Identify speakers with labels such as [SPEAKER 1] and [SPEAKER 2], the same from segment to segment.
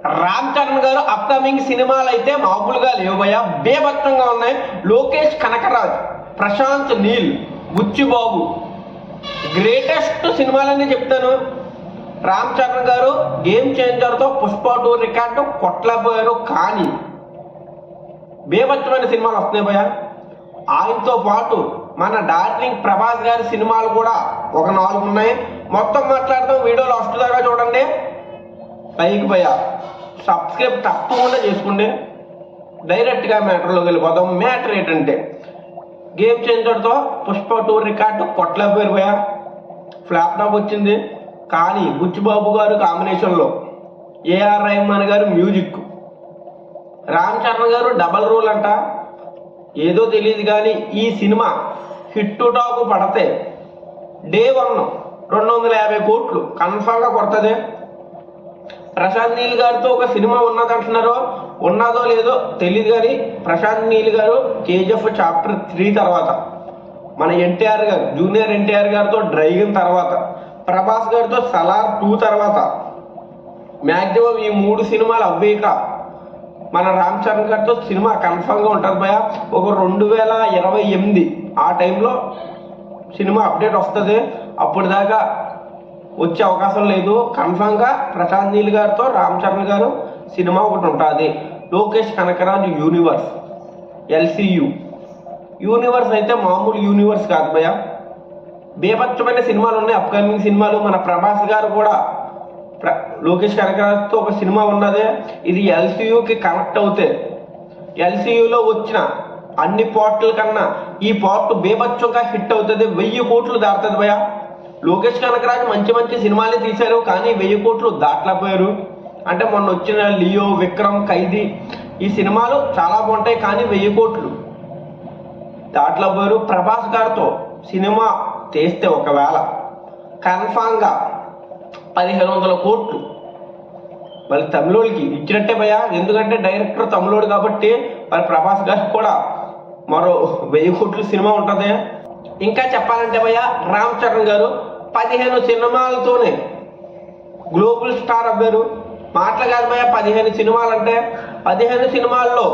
[SPEAKER 1] రామ్ చరణ్ గారు అప్కమింగ్ సినిమాలు అయితే మామూలుగా లేవు భయ, బేభత్సంగా ఉన్నాయి. లోకేష్ కనకరాజ్, ప్రశాంత్ నీల్, బుచ్చిబాబు గ్రేటెస్ట్ సినిమాలని చెప్తాను. రామ్ చరణ్ గారు గేమ్ చేంజర్తో పుష్ప 2 రికార్డు కొట్టలేకపోయారు, కానీ బేభత్సమైన సినిమాలు వస్తున్నాయి భయ. ఆయనతో పాటు మన డార్లింగ్ ప్రభాస్ గారి సినిమాలు కూడా ఒక 4 ఉన్నాయి. మొత్తం మాట్లాడతాం, వీడియోలో లాస్ట్ దాకా చూడండి. లైక్ భయ, సబ్స్క్రైబ్ తప్పకుండా చేసుకోండి. డైరెక్ట్గా మ్యాటర్లోకి వెళ్ళిపోతాం. మ్యాటర్ ఏంటంటే గేమ్ చేంజర్తో పుష్ప 2 రికార్డు కొట్టలేకపోయారు భయ, ఫ్లాప్ టాప్ వచ్చింది. కానీ బుచ్చిబాబు గారు కాంబినేషన్లో, ఏఆర్ రెహమాన్ గారు మ్యూజిక్, రామ్ చరణ్ గారు డబల్ రోల్ అంట, ఏదో తెలియదు. కానీ ఈ సినిమా హిట్ టాకు పడితే డే 1 250 కోట్లు కన్ఫామ్గా కొడుతుంది. ప్రశాంత్ నీల్ గారితో ఒక సినిమా ఉన్నదంటున్నారో, ఉన్నదో లేదో తెలియదు. కానీ ప్రశాంత్ నీల్ గారు కేజీఎఫ్ చాప్టర్ 3 తర్వాత, మన ఎన్టీఆర్ గారు జూనియర్ ఎన్టీఆర్ గారితో డ్రైగన్ తర్వాత, ప్రభాస్ గారితో సలార్ 2 తర్వాత, మ్యాక్సిమం ఈ 3 సినిమాలు అవ్వేక మన రామ్ చరణ్ గారితో సినిమా కన్ఫామ్గా ఉంటుంది భయ. ఒక 2028 ఆ టైంలో సినిమా అప్డేట్ వస్తుంది. అప్పుడు దాకా వచ్చే అవకాశం లేదు. కన్ఫామ్గా ప్రశాంత్ నీల్ గారితో రామ్ చరణ్ గారు సినిమా ఒకటి ఉంటుంది. Lokesh Kanagaraj universe, LCU universe అయితే మామూలు యూనివర్స్ కాదు భయ, బేభత్సమైన సినిమాలు ఉన్నాయి. అప్కమింగ్ సినిమాలు మన ప్రభాస్ గారు కూడా లోకేష్ కనకరాజ్తో ఒక సినిమా ఉన్నదే. ఇది ఎల్సియుకి కనెక్ట్ అవుతే ఎల్సియులో వచ్చిన అన్ని పార్ట్ల కన్నా ఈ పార్ట్ బేభత్సంగా హిట్ అవుతుంది. 1000 కోట్లు దాటుతుంది భయ. లోకేష్ కనకరాజ్ మంచి మంచి సినిమాలే తీశారు, కానీ 1000 కోట్లు దాటలేకపోయారు. అంటే మొన్న వచ్చిన లియో, విక్రమ్, ఖైదీ ఈ సినిమాలు చాలా బాగుంటాయి, కానీ 1000 కోట్లు దాటలేకపోయారు. ప్రభాస్ గారితో సినిమా తీస్తే ఒకవేళ కన్ఫామ్గా 1500 కోట్లు మరి తమిళోడికి ఇచ్చినట్టే భయ. ఎందుకంటే డైరెక్టర్ తమిళోడు కాబట్టి మరి ప్రభాస్ గారికి కూడా మరో 1000 కోట్లు సినిమా ఉంటుంది. ఇంకా చెప్పాలంటే భయ, రామ్ చరణ్ గారు 15 సినిమాలతోనే గ్లోబల్ స్టార్ అవ్వారు. మాటలు కాదు భయ, 15 సినిమాలు అంటే 15 సినిమాల్లో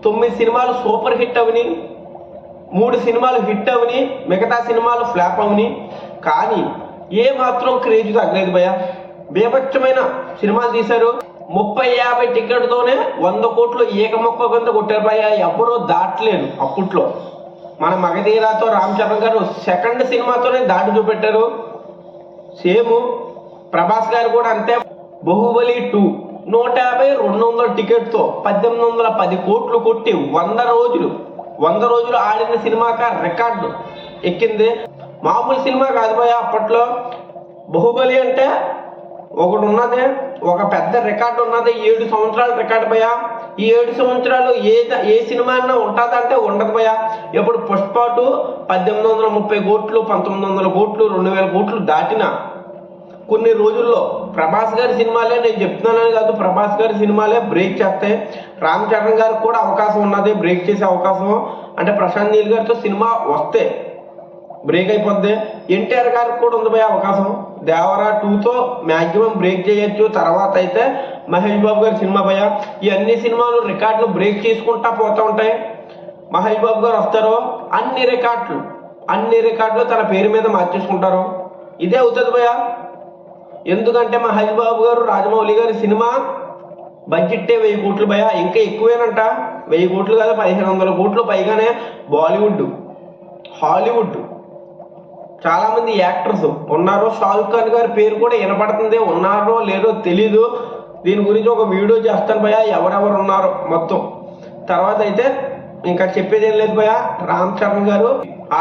[SPEAKER 1] 9 సినిమాలు సూపర్ హిట్ అవని, 3 సినిమాలు హిట్ అవని, మిగతా సినిమాలు ఫ్లాప్ అవని. కానీ ఏ మాత్రం క్రేజ్ తగ్గలేదు భయ. బేభత్సమైన సినిమాలు తీశారు. 30-50 టికెట్తోనే 100 కోట్లు ఏకమొక్క కింద కొట్టారు భయ. ఎవరూ దాటలేదు. అప్పట్లో మన మగధీరాతో రామ్ చరణ్ గారు సెకండ్ సినిమాతోనే దాటి చూపెట్టారు. సేమ్ ప్రభాస్ గారు కూడా అంతే. బాహుబలి 2 150-200 టికెట్తో 1810 కోట్లు కొట్టి 100 రోజులు ఆడిన సినిమాగా రికార్డు ఎక్కింది. మామూలు సినిమా కాదు భయ. అప్పట్లో బాహుబలి అంటే ఒకటి ఉన్నది, ఒక పెద్ద రికార్డు ఉన్నది, 7 సంవత్సరాల రికార్డు భయ. ఈ 7 సంవత్సరాలు ఏ సినిమా అన్నా ఉంటుందంటే ఉండదు భయ. ఇప్పుడు పుష్ప 2 1830 కోట్లు, 1900 కోట్లు, 2000 కోట్లు దాటిన కొన్ని రోజుల్లో ప్రభాస్ గారి సినిమాలే, నేను చెప్తున్నానని కాదు, ప్రభాస్ గారి సినిమాలే బ్రేక్ చేస్తాయి. రామ్ చరణ్ గారికి కూడా అవకాశం ఉన్నది బ్రేక్ చేసే అవకాశం. అంటే ప్రశాంత్ నీల్ గారితో సినిమా వస్తే బ్రేక్ అయిపోద్ది. ఎన్టీఆర్ గారికి కూడా ఉంది భయ అవకాశం. దేవరా 2తో మ్యాక్సిమం బ్రేక్ చేయొచ్చు. తర్వాత అయితే మహేష్ బాబు గారి సినిమా భయ. ఈ అన్ని సినిమాలు రికార్డులు బ్రేక్ చేసుకుంటా పోతూ ఉంటాయి. మహేష్ బాబు గారు వస్తారు, అన్ని రికార్డులు తన పేరు మీద మార్చేసుకుంటారు. ఇదే అవుతుంది భయ. ఎందుకంటే మహేష్ బాబు గారు, రాజమౌళి గారి సినిమా బడ్జెట్టే 1000 కోట్లు భయ. ఇంకా ఎక్కువేనంట, 1000 కోట్లు కాదు 1500 కోట్లు పైగానే. బాలీవుడ్, హాలీవుడ్ చాలా మంది యాక్టర్స్ ఉన్నారు. షారుఖ్ ఖాన్ గారి పేరు కూడా వినపడుతుంది, ఉన్నారో లేదో తెలీదు. దీని గురించి ఒక వీడియో చేస్తాను భయ, ఎవరెవరు ఉన్నారో మొత్తం. తర్వాత అయితే ఇంకా చెప్పేది ఏం లేదు భయ. రామ్ చరణ్ గారు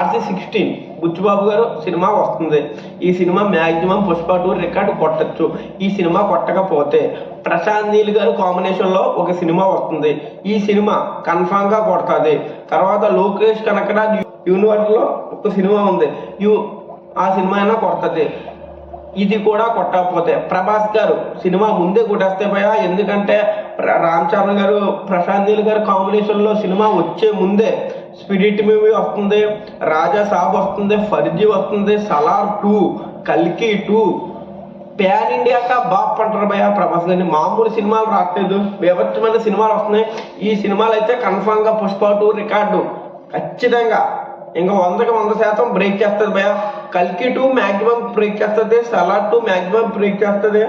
[SPEAKER 1] RC16 బుచ్చిబాబు గారు సినిమా వస్తుంది. ఈ సినిమా మ్యాక్సిమం పుష్ప 2 రికార్డు కొట్టచ్చు. ఈ సినిమా కొట్టకపోతే ప్రశాంత్ నీల్ గారు కాంబినేషన్లో ఒక సినిమా వస్తుంది. ఈ సినిమా కన్ఫామ్గా కొడుతుంది. తర్వాత లోకేష్ కనకరాజ్ యూనివర్స్లో ఒక సినిమా ఉంది, ఆ సినిమా అయినా కొడుతుంది. ఇది కూడా కొట్టకపోతే ప్రభాస్ గారు సినిమా ముందే కొట్టేస్తే భయ. ఎందుకంటే రామ్ చరణ్ గారు, ప్రశాంత్ నీల్ గారు కాంబినేషన్లో సినిమా వచ్చే ముందే స్పిరిట్ మూవీ వస్తుంది, రాజా సాబ్ వస్తుంది, ఫర్జీ వస్తుంది, సలార్ 2, కల్కి 2, ప్యాన్ ఇండియాక బాప్ అంటారు భయ ప్రభాస్ గారిని. మామూలు సినిమాలు రావట్లేదు, వివచ్చమైన సినిమాలు వస్తున్నాయి. ఈ సినిమాలు అయితే కన్ఫామ్గా పుష్ప 2 రికార్డు ఖచ్చితంగా ఇంకా 100కి 100% బ్రేక్ చేస్తుంది భయ. కల్కి 2 మ్యాక్సిమం బ్రేక్ చేస్తుంది, సలార్ 2 మ్యాక్సిమం బ్రేక్ చేస్తుంది.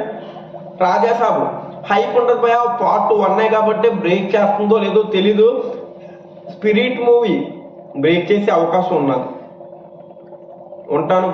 [SPEAKER 1] రాజాసాబు హైప్ ఉంటుంది భయ, పార్ట్ 1 కాబట్టి బ్రేక్ చేస్తుందో లేదో తెలీదు. స్పిరిట్ మూవీ బ్రేక్ చేసే అవకాశం ఉన్నది. ఉంటాను బాయ్.